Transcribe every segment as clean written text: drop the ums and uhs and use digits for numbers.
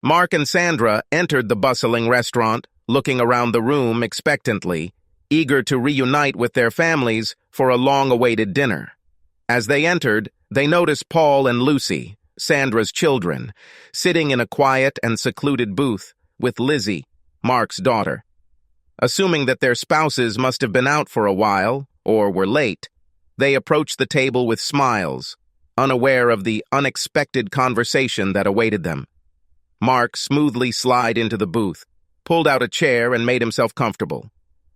Mark and Sandra entered the bustling restaurant, looking around the room expectantly, eager to reunite with their families for a long-awaited dinner. As they entered, they noticed Paul and Lucy, Sandra's children, sitting in a quiet and secluded booth with Lizzie, Mark's daughter. Assuming that their spouses must have been out for a while, or were late, they approached the table with smiles, unaware of the unexpected conversation that awaited them. Mark smoothly slid into the booth, pulled out a chair and made himself comfortable.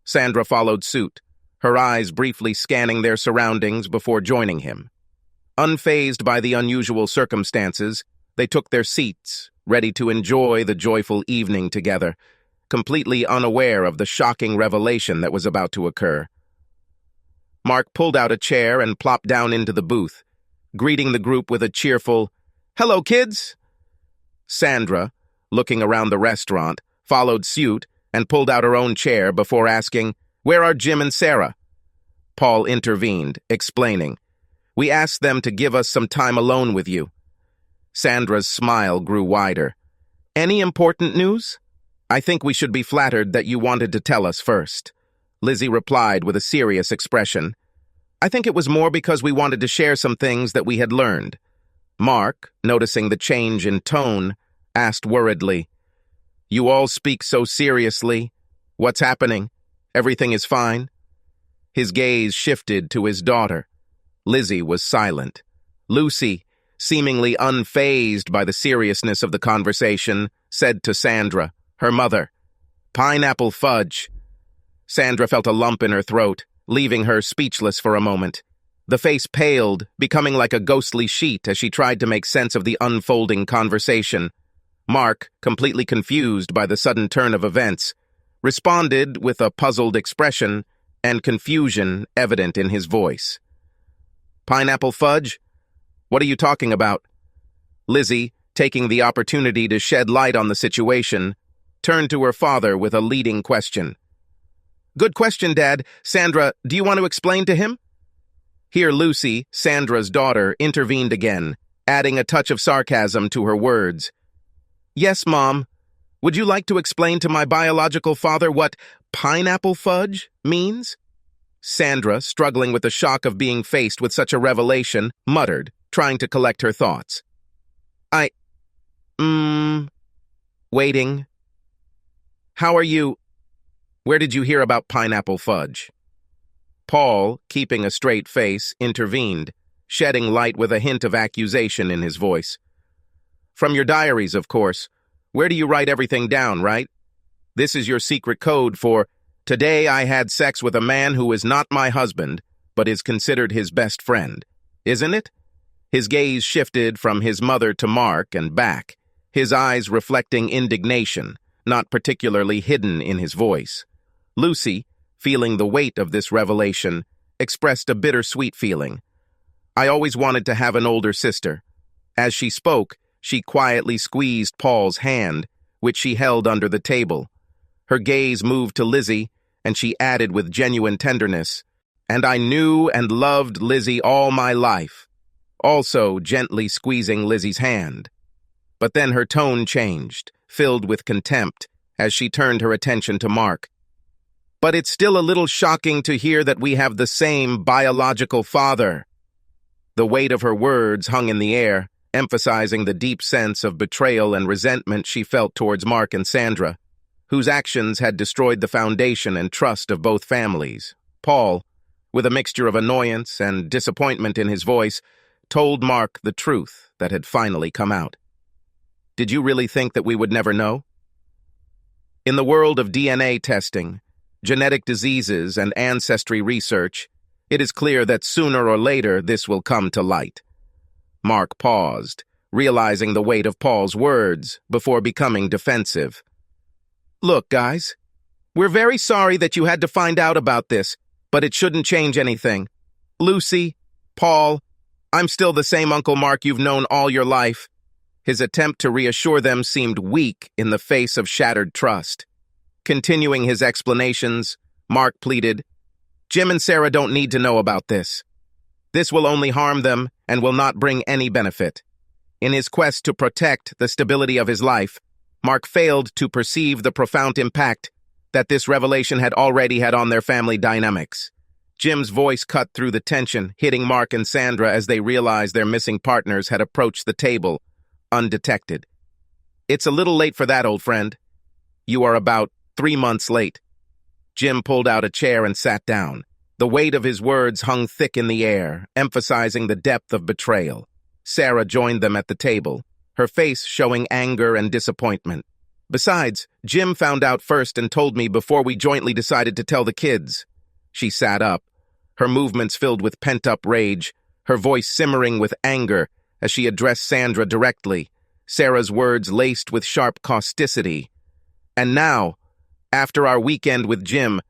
Sandra followed suit, her eyes briefly scanning their surroundings before joining him. Unfazed by the unusual circumstances, they took their seats, ready to enjoy the joyful evening together, completely unaware of the shocking revelation that was about to occur. Mark pulled out a chair and plopped down into the booth, greeting the group with a cheerful, "Hello, kids!" Sandra, looking around the restaurant, followed suit and pulled out her own chair before asking, "Where are Jim and Sarah?" Paul intervened, explaining, "We asked them to give us some time alone with you." Sandra's smile grew wider. "Any important news? I think we should be flattered that you wanted to tell us first." Lizzie replied with a serious expression. "I think it was more because we wanted to share some things that we had learned." Mark, noticing the change in tone, asked worriedly, "You all speak so seriously. What's happening? Everything is fine?" His gaze shifted to his daughter. Lizzie was silent. Lucy, seemingly unfazed by the seriousness of the conversation, said to Sandra, her mother, "Pineapple fudge." Sandra felt a lump in her throat, leaving her speechless for a moment. The face paled, becoming like a ghostly sheet as she tried to make sense of the unfolding conversation. Mark, completely confused by the sudden turn of events, responded with a puzzled expression and confusion evident in his voice. "Pineapple fudge? What are you talking about?" Lizzie, taking the opportunity to shed light on the situation, turned to her father with a leading question. "Good question, Dad. Sandra, do you want to explain to him?" Here Lucy, Sandra's daughter, intervened again, adding a touch of sarcasm to her words. "Yes, Mom. Would you like to explain to my biological father what pineapple fudge means?" Sandra, struggling with the shock of being faced with such a revelation, muttered, trying to collect her thoughts. Waiting. How are you? Where did you hear about pineapple fudge?" Paul, keeping a straight face, intervened, shedding light with a hint of accusation in his voice. "From your diaries, of course. Where do you write everything down, right? This is your secret code for, 'Today I had sex with a man who is not my husband, but is considered his best friend,' isn't it?" His gaze shifted from his mother to Mark and back, his eyes reflecting indignation, not particularly hidden in his voice. Lucy, feeling the weight of this revelation, expressed a bittersweet feeling. "I always wanted to have an older sister." As she spoke, she quietly squeezed Paul's hand, which she held under the table. Her gaze moved to Lizzie, and she added with genuine tenderness, "And I knew and loved Lizzie all my life," also gently squeezing Lizzie's hand. But then her tone changed, filled with contempt, as she turned her attention to Mark. "But it's still a little shocking to hear that we have the same biological father." The weight of her words hung in the air, emphasizing the deep sense of betrayal and resentment she felt towards Mark and Sandra, whose actions had destroyed the foundation and trust of both families. Paul, with a mixture of annoyance and disappointment in his voice, told Mark the truth that had finally come out. "Did you really think that we would never know?" In the world of DNA testing, genetic diseases, and ancestry research, it is clear that sooner or later this will come to light. Mark paused, realizing the weight of Paul's words, before becoming defensive. "Look, guys, we're very sorry that you had to find out about this, but it shouldn't change anything. Lucy, Paul, I'm still the same Uncle Mark you've known all your life." His attempt to reassure them seemed weak in the face of shattered trust. Continuing his explanations, Mark pleaded, "Jim and Sarah don't need to know about this. This will only harm them and will not bring any benefit. In his quest to protect the stability of his life, Mark failed to perceive the profound impact that this revelation had already had on their family dynamics. Jim's voice cut through the tension, hitting Mark and Sandra as they realized their missing partners had approached the table, undetected. "It's a little late for that, old friend. You are about 3 months late." Jim pulled out a chair and sat down. The weight of his words hung thick in the air, emphasizing the depth of betrayal. Sarah joined them at the table, her face showing anger and disappointment. "Besides, Jim found out first and told me before we jointly decided to tell the kids." She sat up, her movements filled with pent-up rage, her voice simmering with anger as she addressed Sandra directly, Sarah's words laced with sharp causticity. "And now, after our weekend with Jim,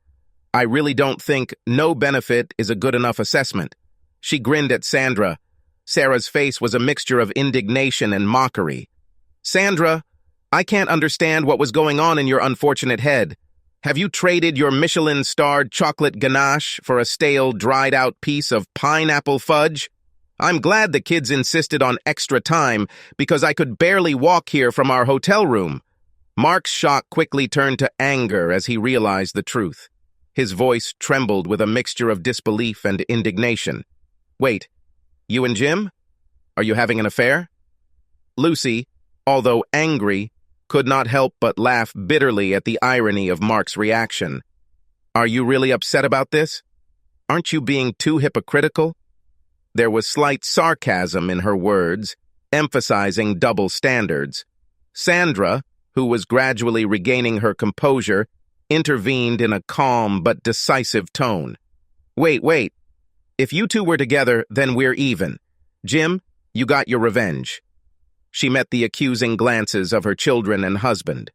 I really don't think no benefit is a good enough assessment." She grinned at Sandra. Sarah's face was a mixture of indignation and mockery. "Sandra, I can't understand what was going on in your unfortunate head. Have you traded your Michelin-starred chocolate ganache for a stale, dried-out piece of pineapple fudge? I'm glad the kids insisted on extra time because I could barely walk here from our hotel room." Mark's shock quickly turned to anger as he realized the truth. His voice trembled with a mixture of disbelief and indignation. "Wait, you and Jim? Are you having an affair?" Lucy, although angry, could not help but laugh bitterly at the irony of Mark's reaction. "Are you really upset about this? Aren't you being too hypocritical?" There was slight sarcasm in her words, emphasizing double standards. Sandra, who was gradually regaining her composure, intervened in a calm but decisive tone. Wait. If you two were together, then we're even. Jim, you got your revenge." She met the accusing glances of her children and husband.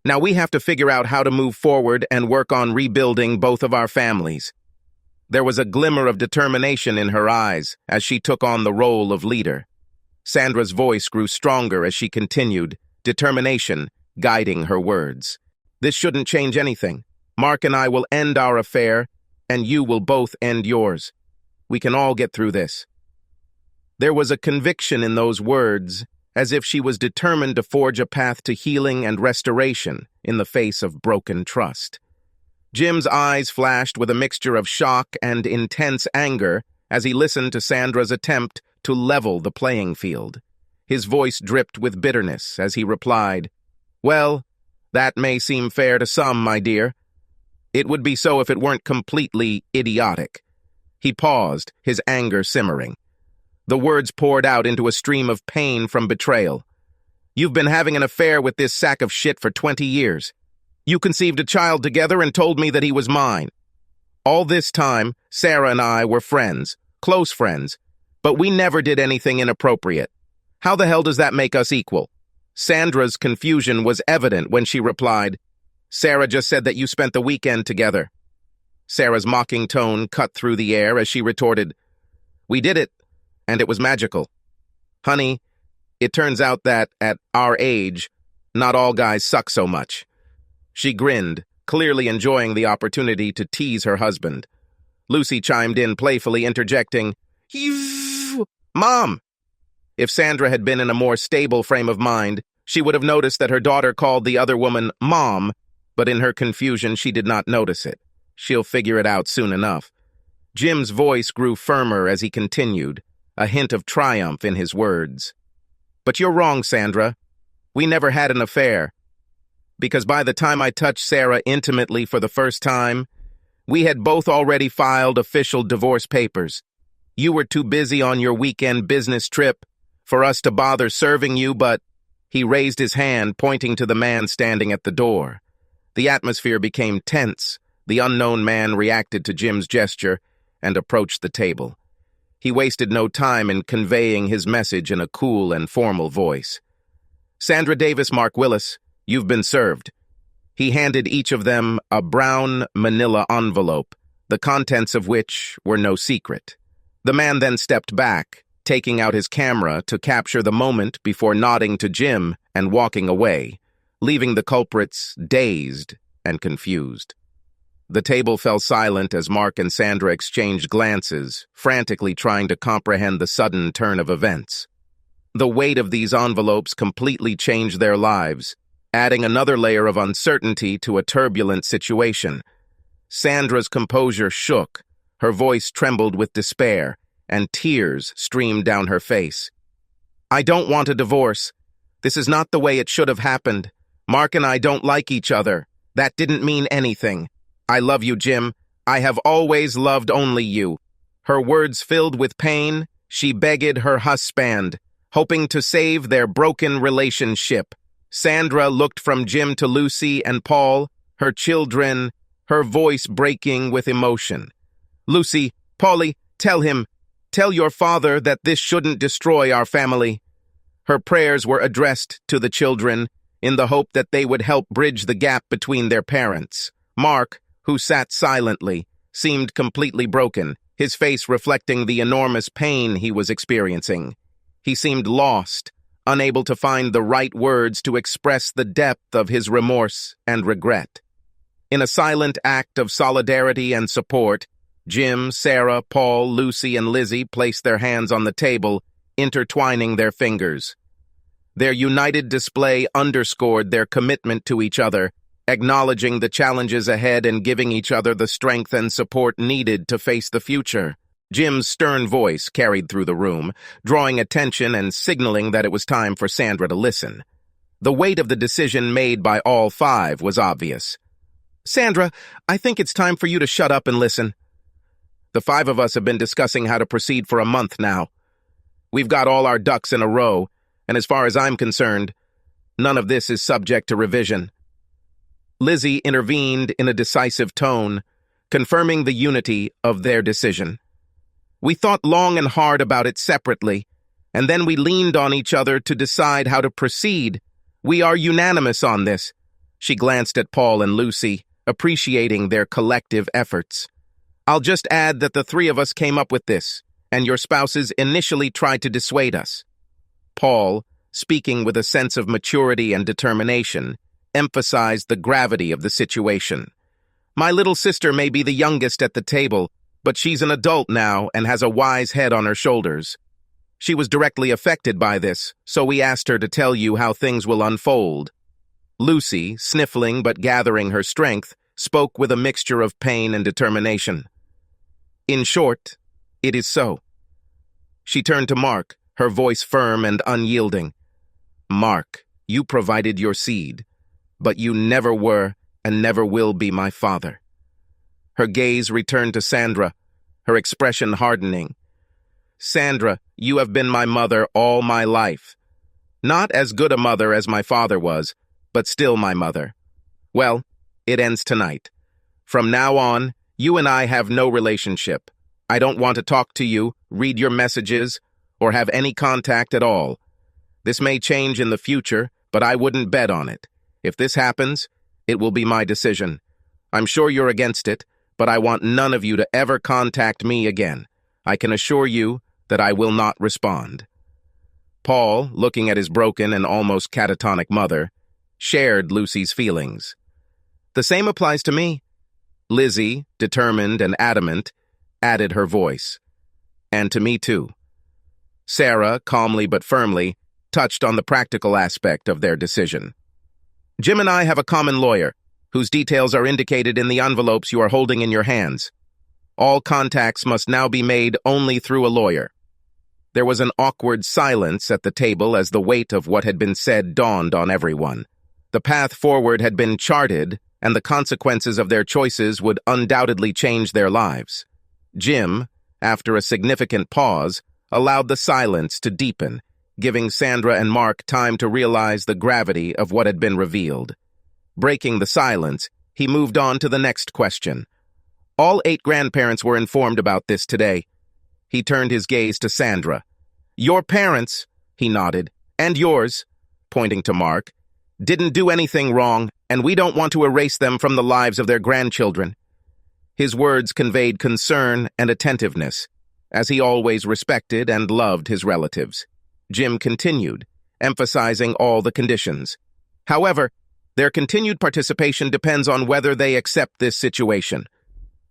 "Now we have to figure out how to move forward and work on rebuilding both of our families." There was a glimmer of determination in her eyes as she took on the role of leader. Sandra's voice grew stronger as she continued, determination guiding her words. "This shouldn't change anything. Mark and I will end our affair, and you will both end yours. We can all get through this." There was a conviction in those words, as if she was determined to forge a path to healing and restoration in the face of broken trust. Jim's eyes flashed with a mixture of shock and intense anger as he listened to Sandra's attempt to level the playing field. His voice dripped with bitterness as he replied, "Well, that may seem fair to some, my dear. It would be so if it weren't completely idiotic." He paused, his anger simmering. The words poured out into a stream of pain from betrayal. "You've been having an affair with this sack of shit for 20 years. You conceived a child together and told me that he was mine. All this time, Sarah and I were friends, close friends, but we never did anything inappropriate. How the hell does that make us equal?" Sandra's confusion was evident when she replied, "Sarah just said that you spent the weekend together." Sarah's mocking tone cut through the air as she retorted, "We did it, and it was magical. Honey, it turns out that, at our age, not all guys suck so much." She grinned, clearly enjoying the opportunity to tease her husband. Lucy chimed in playfully, interjecting, "Mom!" If Sandra had been in a more stable frame of mind, she would have noticed that her daughter called the other woman Mom, but in her confusion she did not notice it. She'll figure it out soon enough. Jim's voice grew firmer as he continued, a hint of triumph in his words. "But you're wrong, Sandra. We never had an affair. Because by the time I touched Sarah intimately for the first time, we had both already filed official divorce papers. You were too busy on your weekend business trip for us to bother serving you, but—" He raised his hand, pointing to the man standing at the door. The atmosphere became tense. The unknown man reacted to Jim's gesture and approached the table. He wasted no time in conveying his message in a cool and formal voice. "Sandra Davis, Mark Willis, you've been served." He handed each of them a brown manila envelope, the contents of which were no secret. The man then stepped back, taking out his camera to capture the moment before nodding to Jim and walking away, leaving the culprits dazed and confused. The table fell silent as Mark and Sandra exchanged glances, frantically trying to comprehend the sudden turn of events. The weight of these envelopes completely changed their lives. adding another layer of uncertainty to a turbulent situation. Sandra's composure shook, her voice trembled with despair, and tears streamed down her face. "I don't want a divorce. This is not the way it should have happened. Mark and I don't like each other. That didn't mean anything. I love you, Jim. I have always loved only you." Her words filled with pain, she begged her husband, hoping to save their broken relationship. Sandra looked from Jim to Lucy and Paul, her children, her voice breaking with emotion. "Lucy, Polly, tell your father that this shouldn't destroy our family." Her prayers were addressed to the children, in the hope that they would help bridge the gap between their parents. Mark, who sat silently, seemed completely broken, his face reflecting the enormous pain he was experiencing. He seemed lost, unable to find the right words to express the depth of his remorse and regret. In a silent act of solidarity and support, Jim, Sarah, Paul, Lucy, and Lizzie placed their hands on the table, intertwining their fingers. Their united display underscored their commitment to each other, acknowledging the challenges ahead and giving each other the strength and support needed to face the future. Jim's stern voice carried through the room, drawing attention and signaling that it was time for Sandra to listen. The weight of the decision made by all five was obvious. "Sandra, I think it's time for you to shut up and listen. The five of us have been discussing how to proceed for a month now. We've got all our ducks in a row, and as far as I'm concerned, none of this is subject to revision." Lizzie intervened in a decisive tone, confirming the unity of their decision. "We thought long and hard about it separately, and then we leaned on each other to decide how to proceed. We are unanimous on this." She glanced at Paul and Lucy, appreciating their collective efforts. "I'll just add that the three of us came up with this, and your spouses initially tried to dissuade us." Paul, speaking with a sense of maturity and determination, emphasized the gravity of the situation. "My little sister may be the youngest at the table, but she's an adult now and has a wise head on her shoulders. She was directly affected by this, so we asked her to tell you how things will unfold." Lucy, sniffling but gathering her strength, spoke with a mixture of pain and determination. "In short, it is so." She turned to Mark, her voice firm and unyielding. "Mark, you provided your seed, but you never were and never will be my father." Her gaze returned to Sandra, her expression hardening. "Sandra, you have been my mother all my life. Not as good a mother as my father was, but still my mother. Well, it ends tonight. From now on, you and I have no relationship. I don't want to talk to you, read your messages, or have any contact at all. This may change in the future, but I wouldn't bet on it. If this happens, it will be my decision. I'm sure you're against it, but I want none of you to ever contact me again. I can assure you that I will not respond." Paul, looking at his broken and almost catatonic mother, shared Lucy's feelings. "The same applies to me." Lizzie, determined and adamant, added her voice. "And to me too." Sarah, calmly but firmly, touched on the practical aspect of their decision. "Jim and I have a common lawyer, whose details are indicated in the envelopes you are holding in your hands. All contacts must now be made only through a lawyer." There was an awkward silence at the table as the weight of what had been said dawned on everyone. The path forward had been charted, and the consequences of their choices would undoubtedly change their lives. Jim, after a significant pause, allowed the silence to deepen, giving Sandra and Mark time to realize the gravity of what had been revealed. Breaking the silence, he moved on to the next question. "All 8 grandparents were informed about this today." He turned his gaze to Sandra. "Your parents," he nodded, "and yours," pointing to Mark, "didn't do anything wrong, and we don't want to erase them from the lives of their grandchildren." His words conveyed concern and attentiveness, as he always respected and loved his relatives. Jim continued, emphasizing all the conditions. "However, their continued participation depends on whether they accept this situation.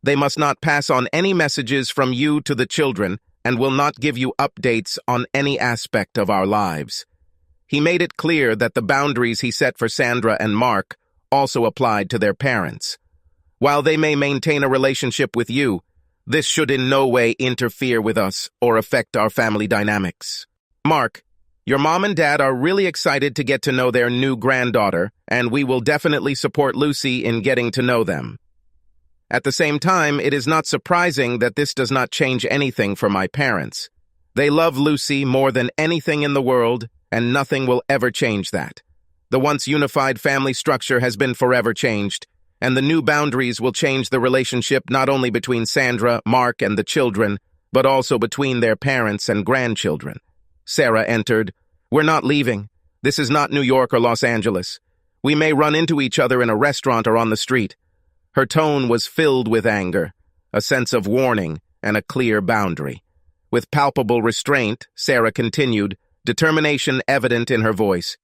They must not pass on any messages from you to the children and will not give you updates on any aspect of our lives." He made it clear that the boundaries he set for Sandra and Mark also applied to their parents. While they may maintain a relationship with you, this should in no way interfere with us or affect our family dynamics. Mark, your mom and dad are really excited to get to know their new granddaughter, and we will definitely support Lucy in getting to know them. At the same time, it is not surprising that this does not change anything for my parents. They love Lucy more than anything in the world, and nothing will ever change that. The once unified family structure has been forever changed, and the new boundaries will change the relationship not only between Sandra, Mark, and the children, but also between their parents and grandchildren. Sarah entered. We're not leaving. This is not New York or Los Angeles. We may run into each other in a restaurant or on the street. Her tone was filled with anger, a sense of warning, and a clear boundary. With palpable restraint, Sarah continued, determination evident in her voice.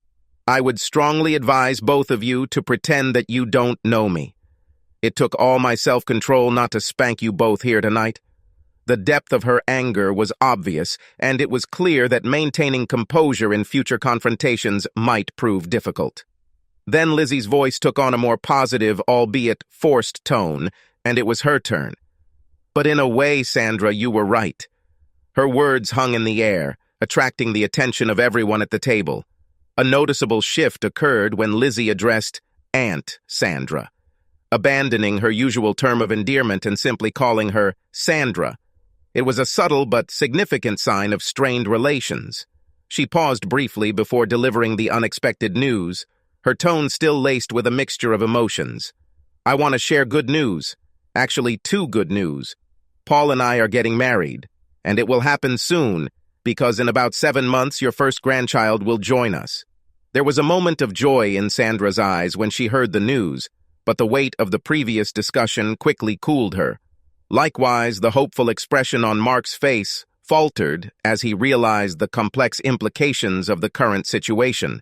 I would strongly advise both of you to pretend that you don't know me. It took all my self-control not to spank you both here tonight. The depth of her anger was obvious, and it was clear that maintaining composure in future confrontations might prove difficult. Then Lizzie's voice took on a more positive, albeit forced tone, and it was her turn. But in a way, Sandra, you were right. Her words hung in the air, attracting the attention of everyone at the table. A noticeable shift occurred when Lizzie addressed Aunt Sandra, abandoning her usual term of endearment and simply calling her Sandra. It was a subtle but significant sign of strained relations. She paused briefly before delivering the unexpected news, her tone still laced with a mixture of emotions. I want to share good news. Actually, two good news. Paul and I are getting married, and it will happen soon, because in about 7 months your first grandchild will join us. There was a moment of joy in Sandra's eyes when she heard the news, but the weight of the previous discussion quickly cooled her. Likewise, the hopeful expression on Mark's face faltered as he realized the complex implications of the current situation.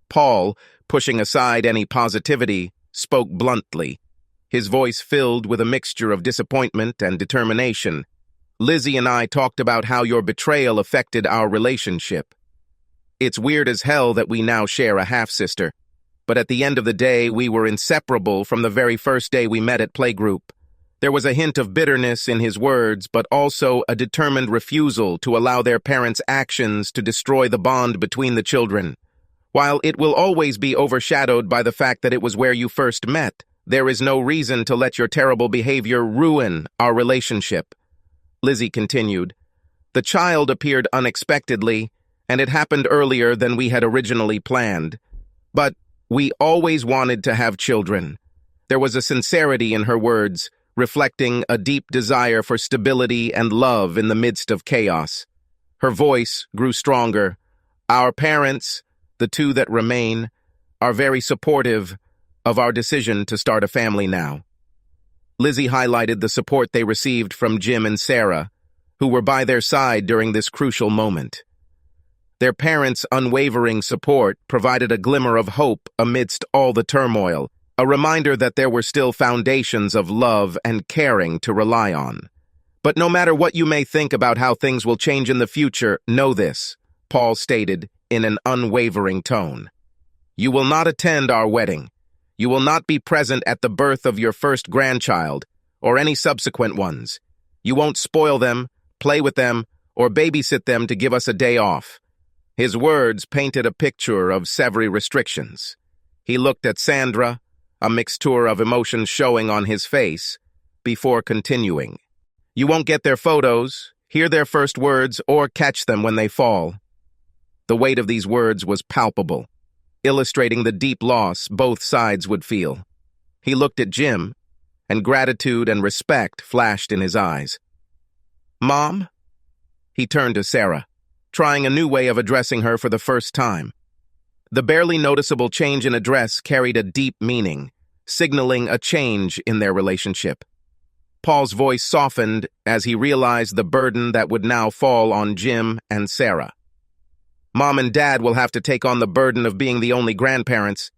Paul, pushing aside any positivity, spoke bluntly, his voice filled with a mixture of disappointment and determination. Lizzie and I talked about how your betrayal affected our relationship. It's weird as hell that we now share a half-sister, but at the end of the day, we were inseparable from the very first day we met at playgroup. There was a hint of bitterness in his words, but also a determined refusal to allow their parents' actions to destroy the bond between the children. While it will always be overshadowed by the fact that it was where you first met, there is no reason to let your terrible behavior ruin our relationship. Lizzie continued. The child appeared unexpectedly, and it happened earlier than we had originally planned. But we always wanted to have children. There was a sincerity in her words, reflecting a deep desire for stability and love in the midst of chaos. Her voice grew stronger. Our parents, the two that remain, are very supportive of our decision to start a family now. Lizzie highlighted the support they received from Jim and Sarah, who were by their side during this crucial moment. Their parents' unwavering support provided a glimmer of hope amidst all the turmoil, a reminder that there were still foundations of love and caring to rely on. But no matter what you may think about how things will change in the future, know this, Paul stated in an unwavering tone. You will not attend our wedding. You will not be present at the birth of your first grandchild, or any subsequent ones. You won't spoil them, play with them, or babysit them to give us a day off. His words painted a picture of severe restrictions. He looked at Sandra, a mixture of emotions showing on his face, before continuing. You won't get their photos, hear their first words, or catch them when they fall. The weight of these words was palpable, illustrating the deep loss both sides would feel. He looked at Jim, and gratitude and respect flashed in his eyes. Mom? He turned to Sarah, trying a new way of addressing her for the first time. The barely noticeable change in address carried a deep meaning, signaling a change in their relationship. Paul's voice softened as he realized the burden that would now fall on Jim and Sarah. Mom and Dad will have to take on the burden of being the only grandparents.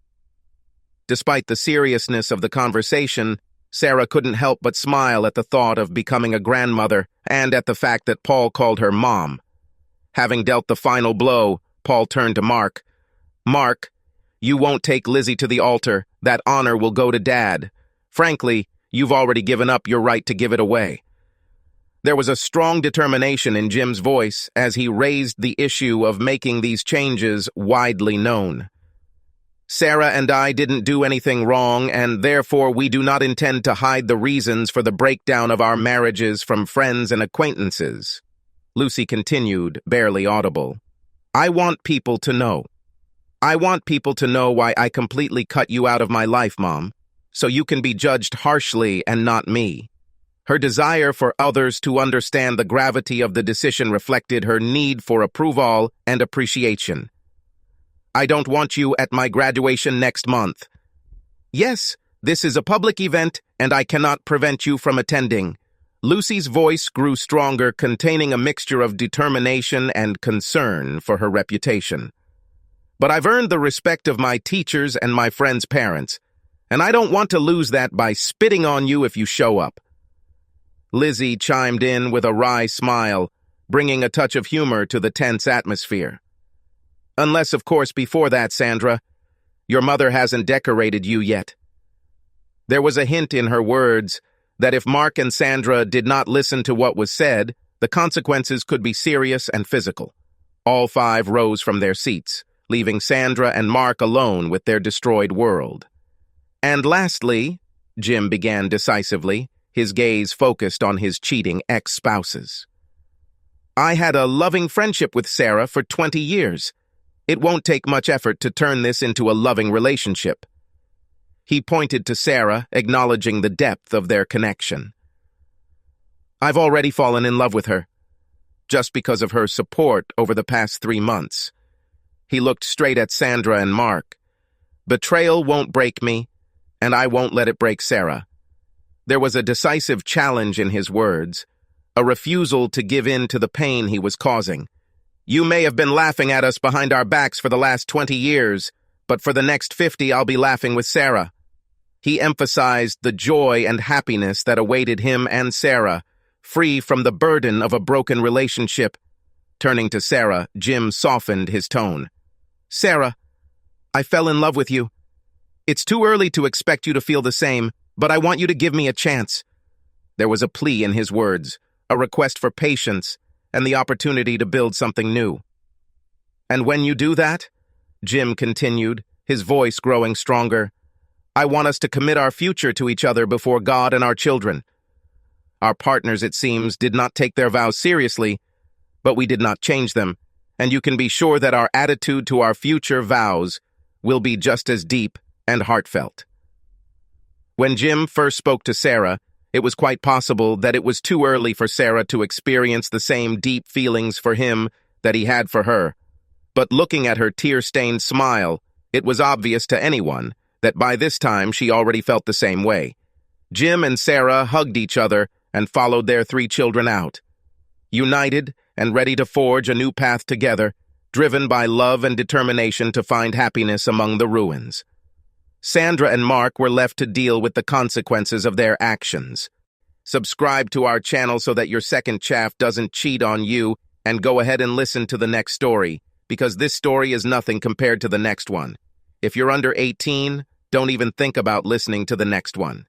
Despite the seriousness of the conversation, Sarah couldn't help but smile at the thought of becoming a grandmother and at the fact that Paul called her Mom. Having dealt the final blow, Paul turned to Mark, "Mark, you won't take Lizzie to the altar. That honor will go to Dad. Frankly, you've already given up your right to give it away." There was a strong determination in Jim's voice as he raised the issue of making these changes widely known. "Sarah and I didn't do anything wrong, and therefore we do not intend to hide the reasons for the breakdown of our marriages from friends and acquaintances," Lucy continued, barely audible. "I want people to know. I want people to know why I completely cut you out of my life, Mom, so you can be judged harshly and not me." Her desire for others to understand the gravity of the decision reflected her need for approval and appreciation. "I don't want you at my graduation next month. Yes, this is a public event, and I cannot prevent you from attending." Lucy's voice grew stronger, containing a mixture of determination and concern for her reputation. "But I've earned the respect of my teachers and my friends' parents, and I don't want to lose that by spitting on you if you show up." Lizzie chimed in with a wry smile, bringing a touch of humor to the tense atmosphere. "Unless, of course, before that, Sandra, your mother hasn't decorated you yet." There was a hint in her words that if Mark and Sandra did not listen to what was said, the consequences could be serious and physical. All five rose from their seats, leaving Sandra and Mark alone with their destroyed world. "And lastly," Jim began decisively, his gaze focused on his cheating ex-spouses, "I had a loving friendship with Sarah for 20 years. It won't take much effort to turn this into a loving relationship." He pointed to Sarah, acknowledging the depth of their connection. "I've already fallen in love with her, just because of her support over the past 3 months." He looked straight at Sandra and Mark. "Betrayal won't break me, and I won't let it break Sarah." There was a decisive challenge in his words, a refusal to give in to the pain he was causing. "You may have been laughing at us behind our backs for the last 20 years, but for the next 50 I'll be laughing with Sarah." He emphasized the joy and happiness that awaited him and Sarah, free from the burden of a broken relationship. Turning to Sarah, Jim softened his tone. "Sarah, I fell in love with you. It's too early to expect you to feel the same, but I want you to give me a chance." There was a plea in his words, a request for patience, and the opportunity to build something new. "And when you do that," Jim continued, his voice growing stronger, "I want us to commit our future to each other before God and our children." Our partners, it seems, did not take their vows seriously, but we did not change them, and you can be sure that our attitude to our future vows will be just as deep and heartfelt. When Jim first spoke to Sarah, it was quite possible that it was too early for Sarah to experience the same deep feelings for him that he had for her. But looking at her tear-stained smile, it was obvious to anyone that by this time she already felt the same way. Jim and Sarah hugged each other and followed their 3 children out, united and ready to forge a new path together, driven by love and determination to find happiness among the ruins. Sandra and Mark were left to deal with the consequences of their actions. Subscribe to our channel so that your second chaff doesn't cheat on you, and go ahead and listen to the next story, because this story is nothing compared to the next one. If you're under 18, don't even think about listening to the next one.